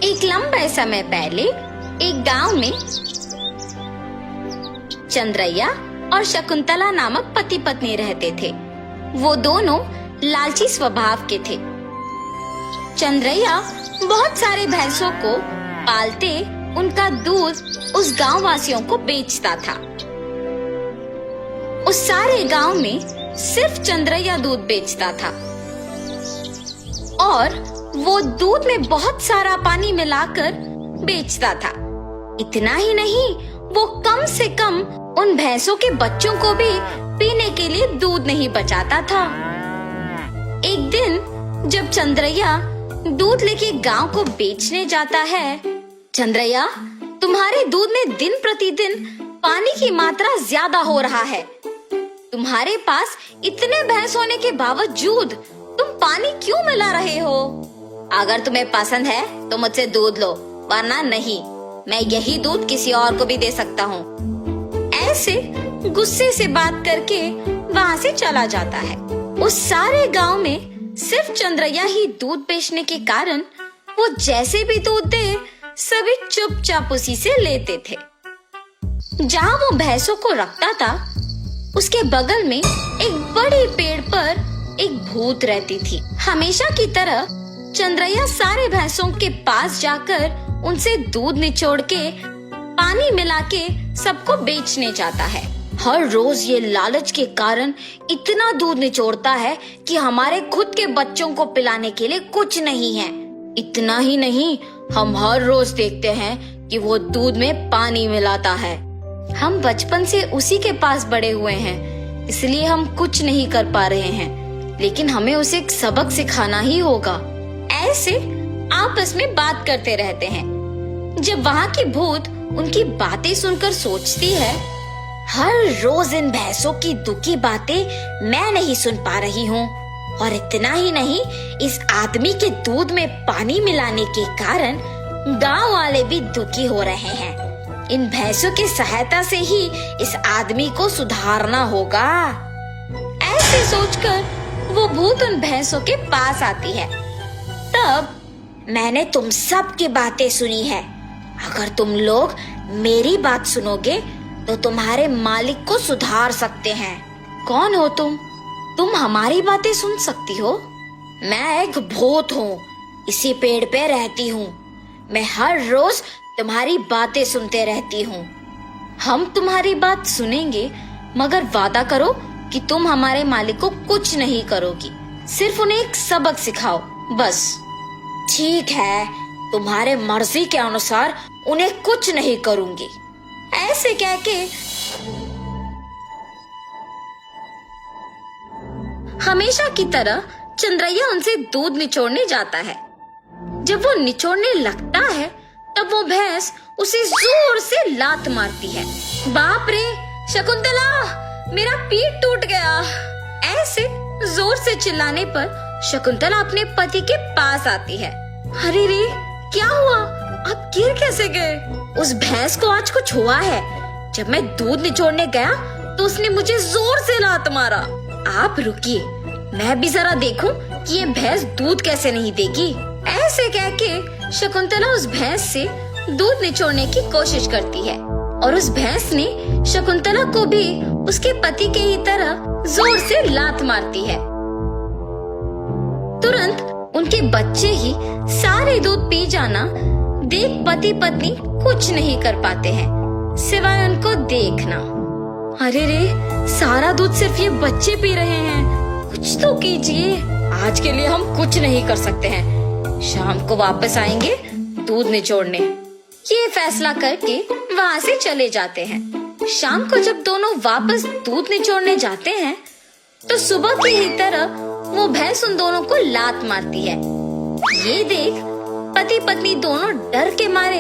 एक लंबे समय पहले एक गांव में चंद्रैया और शकुंतला नामक पति पत्नी रहते थे। वो दोनों लालची स्वभाव के थे। चंद्रैया बहुत सारे भैंसों को पालते उनका दूध उस गांव वासियों को बेचता था। उस सारे गांव में सिर्फ चंद्रैया दूध बेचता था और वो दूध में बहुत सारा पानी मिलाकर बेचता था। इतना ही नहीं, वो कम से कम उन भैंसों के बच्चों को भी पीने के लिए दूध नहीं बचाता था। एक दिन जब चंद्रैया दूध लेके गांव को बेचने जाता है, चंद्रैया, तुम्हारे दूध में दिन प्रतिदिन पानी की मात्रा ज्यादा हो रहा है। तुम्हारे पास इतने भैंस होने के बावजूद तुम पानी क्यों मिला रहे हो? अगर तुम्हें पसंद है तो मुझसे दूध लो, वरना नहीं। मैं यही दूध किसी और को भी दे सकता हूँ। ऐसे गुस्से से बात करके वहाँ से चला जाता है। उस सारे गांव में सिर्फ चंद्रैया ही दूध बेचने के कारण वो जैसे भी दूध दे, सभी चुपचाप उसी से लेते थे। जहाँ वो भैंसों को रखता था, उसके बगल में एक बड़े पेड़ पर एक भूत रहती थी। हमेशा की तरह चंद्रैया सारे भैंसों के पास जाकर उनसे दूध निचोड़ के पानी मिला के सबको बेचने जाता है। हर रोज ये लालच के कारण इतना दूध निचोड़ता है कि हमारे खुद के बच्चों को पिलाने के लिए कुछ नहीं है। इतना ही नहीं, हम हर रोज देखते हैं कि वो दूध में पानी मिलाता है। हम बचपन से उसी के पास बड़े हुए हैं, इसलिए हम कुछ नहीं कर पा रहे हैं, लेकिन हमें उसे एक सबक सिखाना ही होगा। ऐसे आपस में बात करते रहते हैं। जब वहाँ की भूत उनकी बातें सुनकर सोचती है, हर रोज इन भैंसों की दुखी बातें मैं नहीं सुन पा रही हूँ, और इतना ही नहीं, इस आदमी के दूध में पानी मिलाने के कारण गांव वाले भी दुखी हो रहे हैं। इन भैंसों की सहायता से ही इस आदमी को सुधारना होगा। ऐसे सोचकर वो भूत उन भैंसों के पास आती है। तब मैंने तुम सब की बातें सुनी है। अगर तुम लोग मेरी बात सुनोगे तो तुम्हारे मालिक को सुधार सकते हैं। कौन हो तुम? तुम हमारी बातें सुन सकती हो? मैं एक भूत हूँ, इसी पेड़ पे रहती हूँ। मैं हर रोज तुम्हारी बातें सुनते रहती हूँ। हम तुम्हारी बात सुनेंगे, मगर वादा करो कि तुम हमारे मालिक को कुछ नहीं करोगी, सिर्फ उन्हें एक सबक सिखाओ, बस। ठीक है, तुम्हारे मर्जी के अनुसार उन्हें कुछ नहीं करूंगी। ऐसे कह के हमेशा की तरह चंद्रैया उनसे दूध निचोड़ने जाता है। जब वो निचोड़ने लगता है, तब वो भैंस उसे जोर से लात मारती है। बाप रे शकुंतला, मेरा पीठ टूट गया। ऐसे जोर से चिल्लाने पर शकुंतला अपने पति के पास आती है। अरे रे, क्या हुआ? आप गिर कैसे गए? उस भैंस को आज कुछ हुआ है। जब मैं दूध निचोड़ने गया तो उसने मुझे जोर से लात मारा। आप रुकिए, मैं भी जरा देखूं कि ये भैंस दूध कैसे नहीं देगी। ऐसे कह के शकुंतला उस भैंस से दूध निचोड़ने की कोशिश करती है, और उस भैंस ने शकुंतला को भी उसके पति के ही तरह जोर से लात मारती है। तुरंत उनके बच्चे ही सारे दूध पी जाना देख पति पत्नी कुछ नहीं कर पाते हैं, सिवाय उनको देखना। अरे रे, सारा दूध सिर्फ ये बच्चे पी रहे हैं, कुछ तो कीजिए। आज के लिए हम कुछ नहीं कर सकते हैं, शाम को वापस आएंगे दूध निचोड़ने। ये फैसला करके वहाँ से चले जाते हैं। शाम को जब दोनों वापस दूध निचोड़ने जाते हैं, तो सुबह की ही तरह वो भैंस उन दोनों को लात मारती है। ये देख पति पत्नी दोनों डर के मारे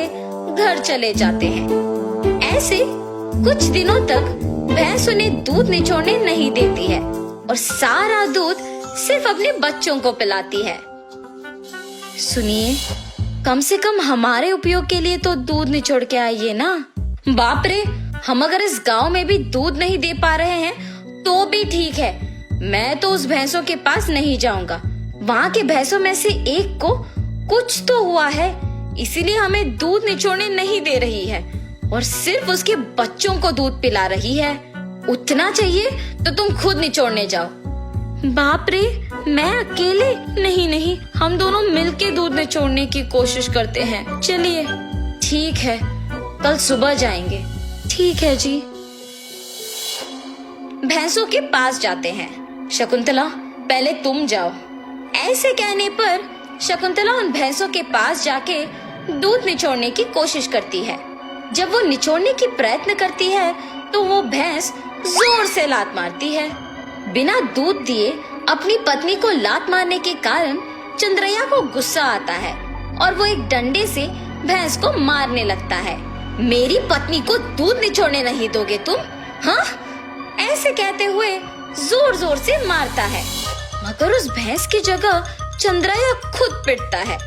घर चले जाते हैं। ऐसे कुछ दिनों तक भैंस उन्हें दूध निचोड़ने नहीं देती है और सारा दूध सिर्फ अपने बच्चों को पिलाती है। सुनिए, कम से कम हमारे उपयोग के लिए तो दूध निचोड़ के आइए ना। बाप रे, हम अगर इस गांव में भी दूध नहीं दे पा रहे हैं तो भी ठीक है, मैं तो उस भैंसों के पास नहीं जाऊंगा। वहाँ के भैंसों में से एक को कुछ तो हुआ है, इसीलिए हमें दूध निचोड़ने नहीं दे रही है और सिर्फ उसके बच्चों को दूध पिला रही है। उतना चाहिए तो तुम खुद निचोड़ने जाओ। बाप रे, मैं अकेले? नहीं नहीं, हम दोनों मिलके दूध निचोड़ने की कोशिश करते हैं। चलिए ठीक है, कल सुबह जाएंगे। ठीक है जी। भैंसों के पास जाते हैं। शकुंतला, पहले तुम जाओ। ऐसे कहने पर शकुंतला उन भैंसों के पास जाके दूध निचोड़ने की कोशिश करती है। जब वो निचोड़ने की प्रयत्न करती है तो वो भैंस जोर से लात मारती है। बिना दूध दिए अपनी पत्नी को लात मारने के कारण चंद्रैया को गुस्सा आता है और वो एक डंडे से भैंस को मारने लगता है। मेरी पत्नी को दूध निचोड़ने नहीं दोगे तुम? हाँ? ऐसे कहते हुए जोर जोर से मारता है, मगर उस भैंस की जगह चंद्रैया खुद पिटता है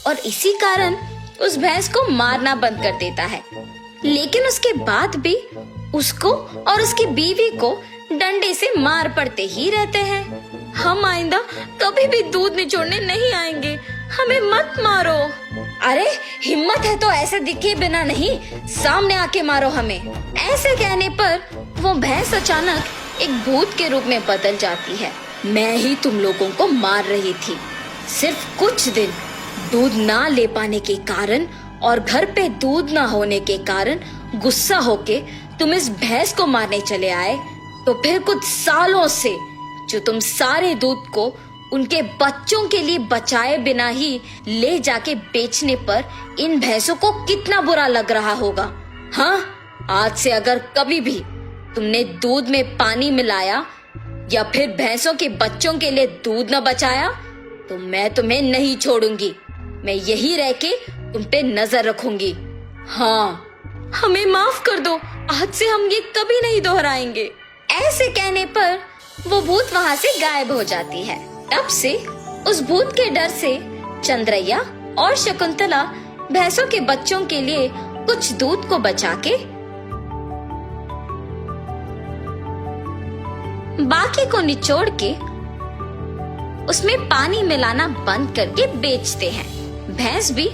और इसी कारण उस भैंस को मारना बंद कर देता है। लेकिन उसके बाद भी उसको और उसकी बीवी को डंडे से मार पड़ते ही रहते हैं। हम आइंदा कभी भी दूध निचोड़ने नहीं आएंगे, हमें मत मारो। अरे हिम्मत है तो ऐसे दिखे बिना नहीं, सामने आके मारो हमें। ऐसे कहने पर वो भैंस अचानक एक भूत के रूप में बदल जाती है। मैं ही तुम लोगों को मार रही थी। सिर्फ कुछ दिन दूध ना ले पाने के कारण और घर पे दूध ना होने के कारण गुस्सा होके तुम इस भैंस को मारने चले आए, तो फिर कुछ सालों से जो तुम सारे दूध को उनके बच्चों के लिए बचाए बिना ही ले जाके बेचने पर इन भैंसों को कितना बुरा लग रहा होगा। हाँ, आज से अगर कभी भी तुमने दूध में पानी मिलाया या फिर भैंसों के बच्चों के लिए दूध न बचाया तो मैं तुम्हें नहीं छोड़ूंगी। मैं यही रह के तुम पे नजर रखूंगी। हाँ, हमें माफ कर दो, आज से हम ये कभी नहीं दोहराएंगे। ऐसे कहने पर वो भूत वहाँ से गायब हो जाती है। तब से उस भूत के डर से चंद्रैया और शकुंतला भैंसों के बच्चों के लिए कुछ दूध को बचा के बाकी को निचोड़ के उसमें पानी मिलाना बंद करके बेचते हैं। भैंस भी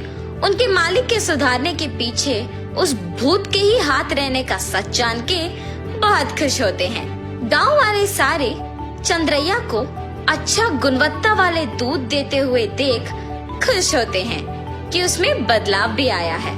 उनके मालिक के सुधारने के पीछे उस भूत के ही हाथ रहने का सच जान के बहुत खुश होते हैं। गांव वाले सारे चंद्रैया को अच्छा गुणवत्ता वाले दूध देते हुए देख खुश होते हैं कि उसमें बदलाव भी आया है।